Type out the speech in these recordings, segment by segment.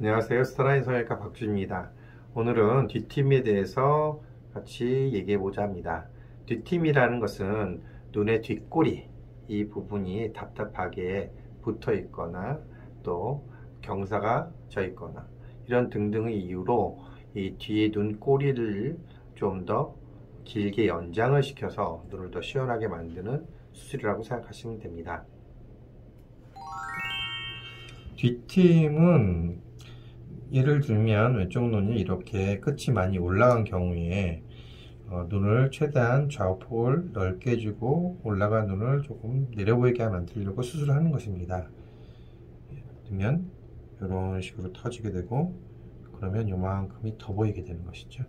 안녕하세요. 스타라인 성형외과 박주입니다. 오늘은 뒷팀에 대해서 같이 얘기해보자 합니다. 뒷팀이라는 것은 눈의 뒷꼬리, 이 부분이 답답하게 붙어 있거나 또 경사가 져 있거나 이런 등등의 이유로 이 뒤에 눈꼬리를 좀 더 길게 연장을 시켜서 눈을 더 시원하게 만드는 수술이라고 생각하시면 됩니다. 뒷팀은 예를 들면 왼쪽 눈이 이렇게 끝이 많이 올라간 경우에 눈을 최대한 좌우폭을 넓게 주고 올라간 눈을 조금 내려 보이게 만들려고 수술을 하는 것입니다. 예를 들면 이런 식으로 터지게 되고 그러면 요만큼이 더 보이게 되는 것이죠.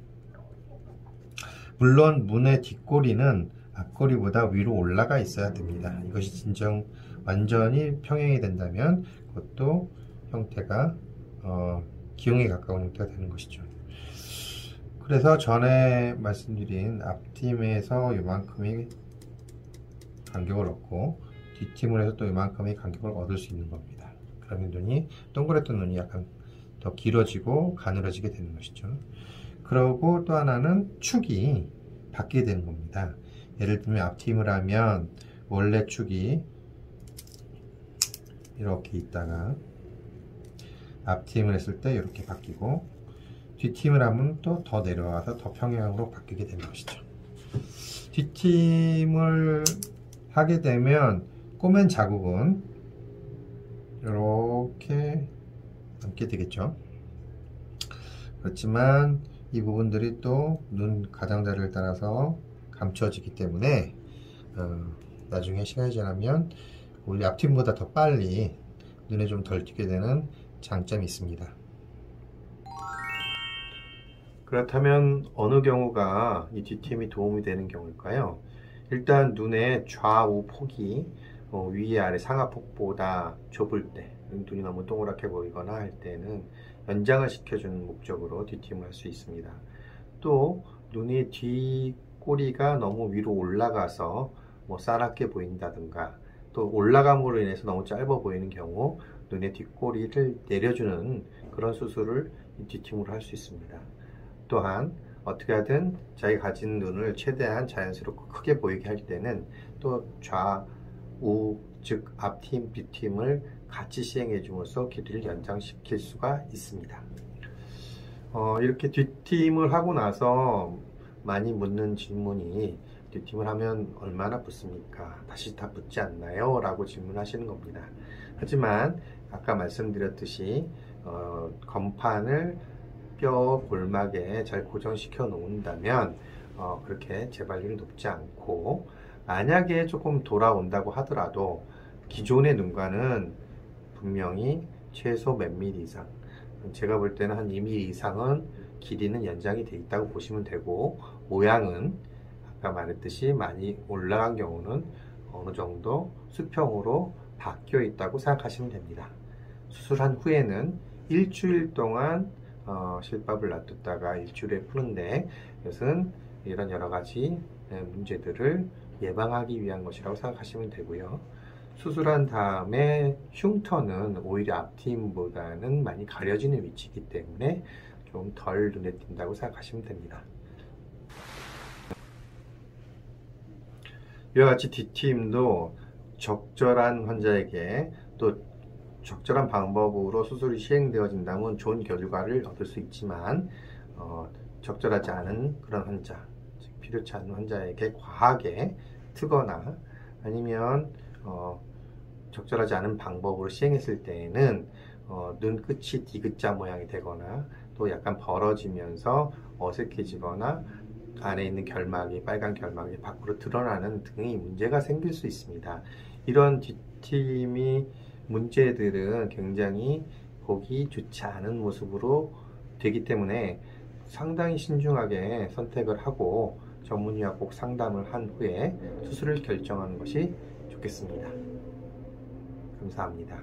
물론 눈의 뒷꼬리는 앞꼬리보다 위로 올라가 있어야 됩니다. 이것이 진정 완전히 평행이 된다면 그것도 형태가 기형에 가까운 형태가 되는 것이죠. 그래서 전에 말씀드린 앞팀에서 이만큼의 간격을 얻고 뒷팀을 해서 또 이만큼의 간격을 얻을 수 있는 겁니다. 그러면 눈이 동그랬던 눈이 약간 더 길어지고 가늘어지게 되는 것이죠. 그리고 또 하나는 축이 바뀌게 되는 겁니다. 예를 들면 앞팀을 하면 원래 축이 이렇게 있다가 앞팀을 했을 때 이렇게 바뀌고 뒷팀을 하면 또 더 내려와서 더 평행으로 바뀌게 되는 것이죠. 뒷팀을 하게 되면 꼬맨 자국은 이렇게 남게 되겠죠. 그렇지만 이 부분들이 또 눈 가장자리를 따라서 감춰지기 때문에 나중에 시간이 지나면 우리 앞팀보다 더 빨리 눈에 좀 덜 띄게 되는 장점이 있습니다. 그렇다면 어느 경우가 이 뒷팀이 도움이 되는 경우일까요? 일단 눈의 좌우 폭이 위 아래 상하폭보다 좁을 때, 눈이 너무 동그랗게 보이거나 할 때는 연장을 시켜주는 목적으로 뒷팀을 할 수 있습니다. 또 눈의 뒷꼬리가 너무 위로 올라가서 싸납게 보인다든가 또 올라감으로 인해서 너무 짧아 보이는 경우 눈의 뒷꼬리를 내려주는 그런 수술을 뒷팀으로 할 수 있습니다. 또한 어떻게 하든 자기가 가진 눈을 최대한 자연스럽고 크게 보이게 할 때는 또 좌우 즉 앞팀, 뒷팀을 같이 시행해 줌으로써 길이를 연장시킬 수가 있습니다. 이렇게 뒷팀을 하고 나서 많이 묻는 질문이 뒷팀을 하면 얼마나 붓습니까? 다시 다 붓지 않나요? 라고 질문하시는 겁니다. 하지만 아까 말씀드렸듯이 건판을 뼈 골막에 잘 고정시켜 놓는다면 그렇게 재발률이 높지 않고 만약에 조금 돌아온다고 하더라도 기존의 눈과는 분명히 최소 몇 미리 이상, 제가 볼 때는 한 2mm 이상은 길이는 연장이 돼 있다고 보시면 되고 모양은 아까 말했듯이 많이 올라간 경우는 어느 정도 수평으로 바뀌어 있다고 생각하시면 됩니다. 수술한 후에는 일주일 동안 실밥을 놔뒀다가 일주일에 푸는데 이것은 이런 여러 가지 문제들을 예방하기 위한 것이라고 생각하시면 되고요. 수술한 다음에 흉터는 오히려 앞팀보다는 많이 가려지는 위치이기 때문에 좀 덜 눈에 띈다고 생각하시면 됩니다. 이와 같이 뒷팀도 적절한 환자에게 또 적절한 방법으로 수술이 시행되어진다면 좋은 결과를 얻을 수 있지만 적절하지 않은 그런 환자, 즉 필요치 않은 환자에게 과하게 트거나 아니면 적절하지 않은 방법으로 시행했을 때에는 눈끝이 디귿자 모양이 되거나 또 약간 벌어지면서 어색해지거나 안에 있는 결막이 빨간 결막이 밖으로 드러나는 등의 문제가 생길 수 있습니다. 이런 뒷팀이 문제들은 굉장히 보기 좋지 않은 모습으로 되기 때문에 상당히 신중하게 선택을 하고 전문의와 꼭 상담을 한 후에 수술을 결정하는 것이 좋겠습니다. 감사합니다.